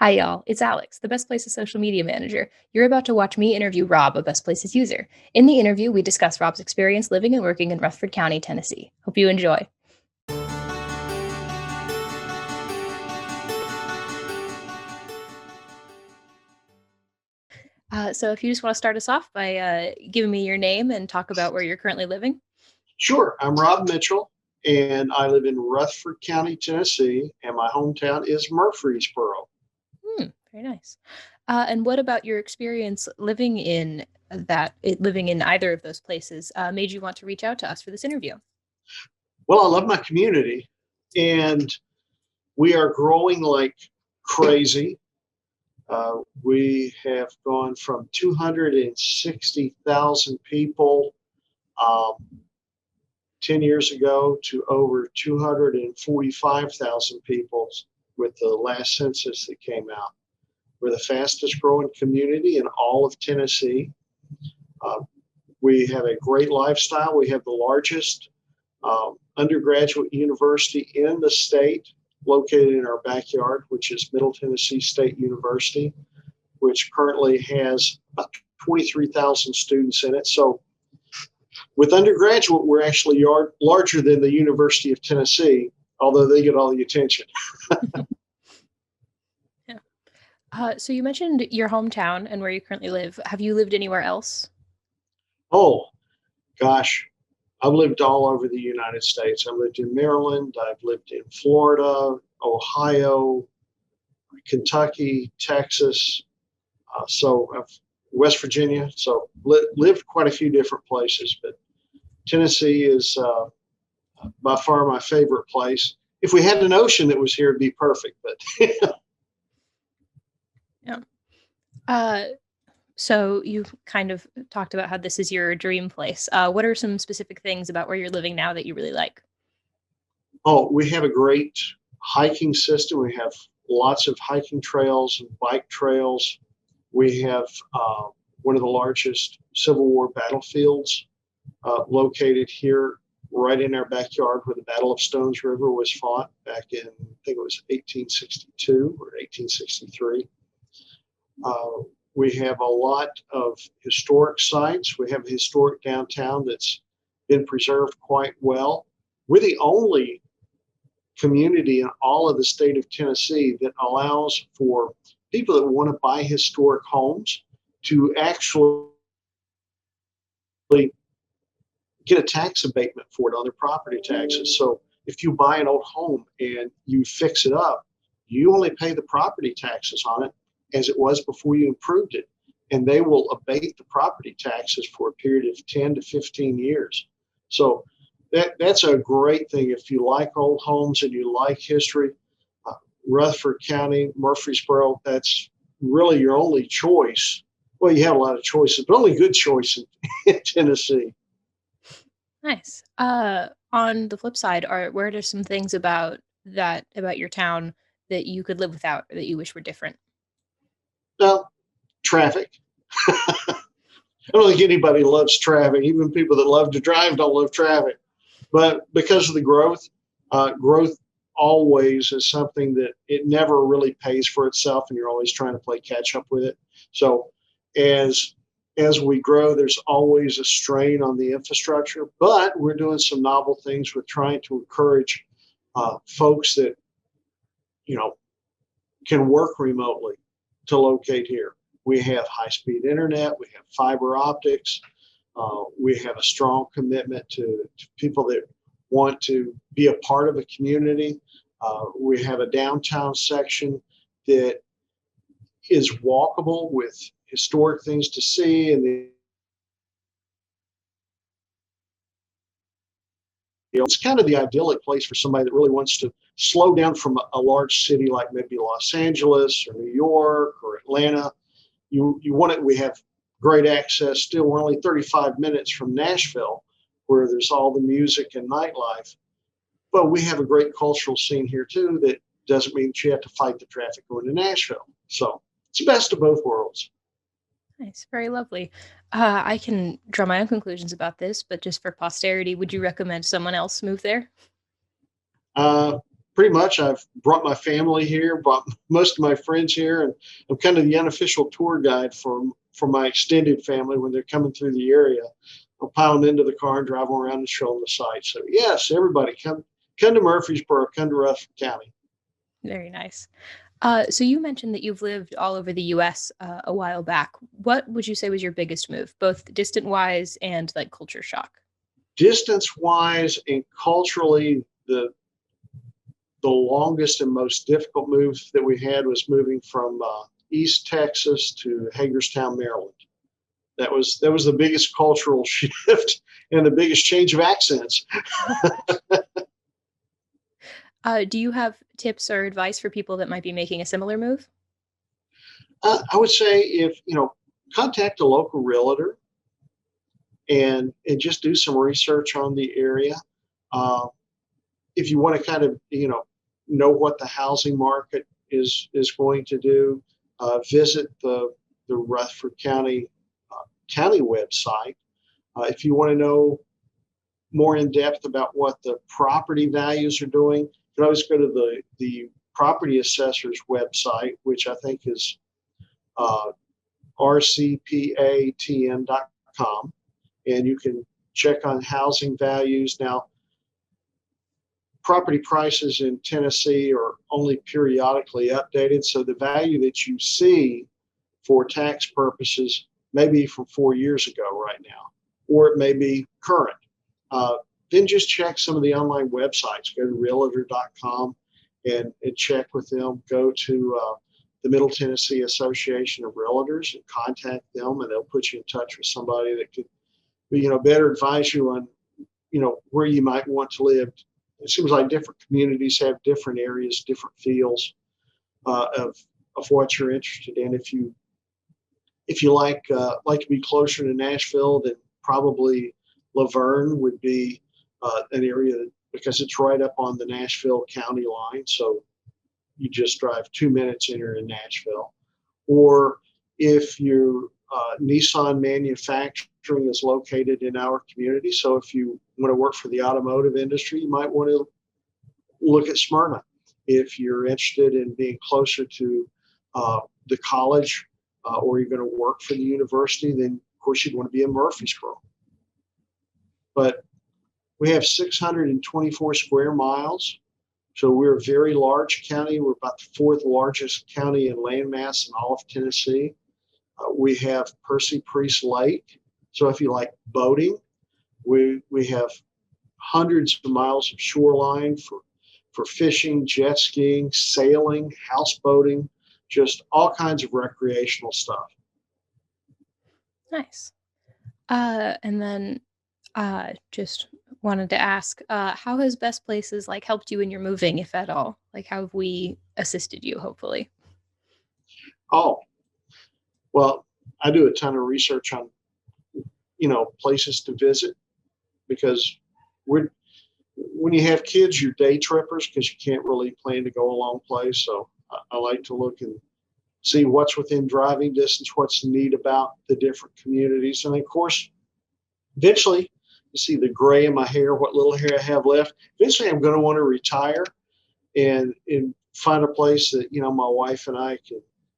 Hi, y'all. It's Alex, the Best Places social media manager. You're about to watch me interview Rob, a Best Places user. In the interview, we discuss Rob's experience living and working in Rutherford County, Tennessee. Hope you enjoy. So, if you just want to start us off by giving me your name and talk about where you're currently living. Sure. I'm Rob Mitchell, and I live in Rutherford County, Tennessee, and my hometown is Murfreesboro. Very nice. And what about your experience living in living in either of those places, made you want to reach out to us for this interview? Well, I love my community, and we are growing like crazy. We have gone from 260,000 people um, 10 years ago to over 245,000 people with the last census that came out. We're the fastest growing community in all of Tennessee. Uh, we have a great lifestyle. We have the largest undergraduate university in the state located in our backyard, which is Middle Tennessee State University, which currently has about 23,000 students in it. So with undergraduate, we're actually larger than the University of Tennessee, although they get all the attention. Yeah. So you mentioned your hometown and where you currently live. Have you lived anywhere else? Oh, gosh, I've lived all over the United States. I've lived in Maryland, I've lived in Florida, Ohio, Kentucky, Texas, West Virginia. So lived quite a few different places, but Tennessee is by far my favorite place. If we had an ocean that was here, it'd be perfect. But Yeah. Uh, so you kind of talked about how this is your dream place. What are some specific things about where you're living now that you really like? oh, we have a great hiking system. We have lots of hiking trails and bike trails. We have one of the largest Civil War battlefields located here right in our backyard where the Battle of Stones River was fought back in, I think it was 1862 or 1863. We have a lot of historic sites. We have a historic downtown that's been preserved quite well. We're the only community in all of the state of Tennessee that allows for people that want to buy historic homes to actually get a tax abatement for it on their property taxes. So if you buy an old home and you fix it up, you only pay the property taxes on it as it was before you improved it. And they will abate the property taxes for a period of 10 to 15 years. So that's a great thing. If you like old homes and you like history, Rutherford County, Murfreesboro, that's really your only choice. Well, you have a lot of choices, but only good choice in Tennessee. Nice. On the flip side, where are some things about your town that you could live without or that you wish were different? Well, traffic. I don't think anybody loves traffic. Even people that love to drive don't love traffic. But because of the growth always is something that it never really pays for itself, and you're always trying to play catch up with it. So as as we grow, there's always a strain on the infrastructure, but we're doing some novel things with trying to encourage folks that you know can work remotely to locate here. We have high-speed internet, we have fiber optics, we have a strong commitment to people that want to be a part of a community. We have a downtown section that is walkable with historic things to see, and it's kind of the idyllic place for somebody that really wants to slow down from a large city like maybe Los Angeles or New York or Atlanta. You want it. We have great access. Still, we're only 35 minutes from Nashville, where there's all the music and nightlife. But we have a great cultural scene here too. That doesn't mean that you have to fight the traffic going to Nashville. So it's the best of both worlds. Nice, very lovely. I can draw my own conclusions about this, but just for posterity, would you recommend someone else move there? pretty much I've brought my family here, brought most of my friends here, and I'm kind of the unofficial tour guide for my extended family when they're coming through the area. I'll pile them into the car and drive them around and show them the site. So yes, everybody come to Murfreesboro, come to Rutherford County. Very nice. So you mentioned that you've lived all over the U.S. A while back. What would you say was your biggest move, both distant wise and like culture shock? Distance wise and culturally, the longest and most difficult move that we had was moving from East Texas to Hagerstown, Maryland. That was the biggest cultural shift and the biggest change of accents. Do you have tips or advice for people that might be making a similar move? I would say if contact a local realtor and just do some research on the area. Uh, if you want to kind of know what the housing market is going to do, visit the Rutherford County website. If you want to know more in depth about what the property values are doing, you can always go to the property assessor's website, which I think is rcpatn.com, and you can check on housing values. Now, property prices in Tennessee are only periodically updated, so the value that you see for tax purposes may be from 4 years ago right now, or it may be current. Then just check some of the online websites. Go to realtor.com and check with them. Go to the Middle Tennessee Association of Realtors and contact them, and they'll put you in touch with somebody that could better advise you on where you might want to live. It seems like different communities have different areas, different feels of what you're interested in. If you like to be closer to Nashville, then probably Laverne would be an area because it's right up on the Nashville county line. So you just drive 2 minutes and you're in Nashville. Or if your Nissan manufacturing is located in our community, so if you want to work for the automotive industry, you might want to look at Smyrna. If you're interested in being closer to the college or you're going to work for the university, then of course you'd want to be in Murfreesboro. But we have 624 square miles. So we're a very large county. We're about the fourth largest county in landmass in all of Tennessee. We have Percy Priest Lake. So if you like boating, we have hundreds of miles of shoreline for fishing, jet skiing, sailing, houseboating, just all kinds of recreational stuff. Nice. And then just wanted to ask, how has Best Places like helped you in your moving, if at all? Like, how have we assisted you, hopefully? Oh, well, I do a ton of research on, places to visit because when you have kids, you're day trippers because you can't really plan to go a long place. So I like to look and see what's within driving distance, what's neat about the different communities. And of course, eventually, you see the gray in my hair, what little hair I have left. Eventually, I'm going to want to retire and find a place that my wife and I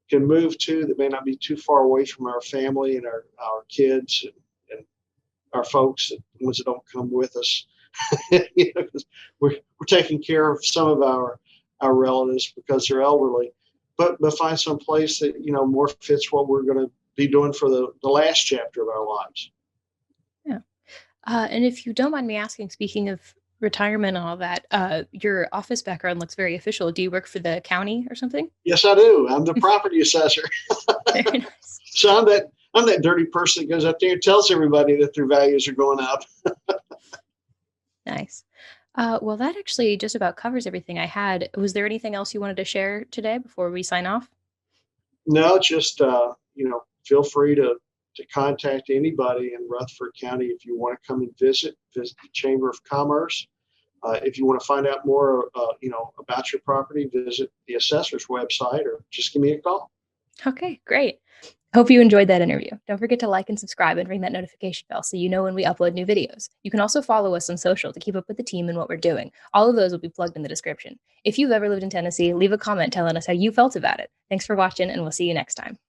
can move to that may not be too far away from our family and our kids and our folks, the ones that don't come with us. 'Cause we're taking care of some of our relatives because they're elderly, but find some place that more fits what we're going to be doing for the last chapter of our lives. Yeah. And if you don't mind me asking, speaking of retirement and all that, your office background looks very official. Do you work for the county or something? Yes, I do. I'm the property assessor. Very nice. So I'm that dirty person that goes up there and tells everybody that their values are going up. Nice. Well, that actually just about covers everything I had. Was there anything else you wanted to share today before we sign off? No, just feel free to contact anybody in Rutherford County if you want to come and visit the Chamber of Commerce. If you want to find out more, about your property, visit the assessor's website or just give me a call. Okay, great. Hope you enjoyed that interview. Don't forget to like and subscribe and ring that notification bell so you know when we upload new videos. You can also follow us on social to keep up with the team and what we're doing. All of those will be plugged in the description. If you've ever lived in Tennessee, leave a comment telling us how you felt about it. Thanks for watching, and we'll see you next time.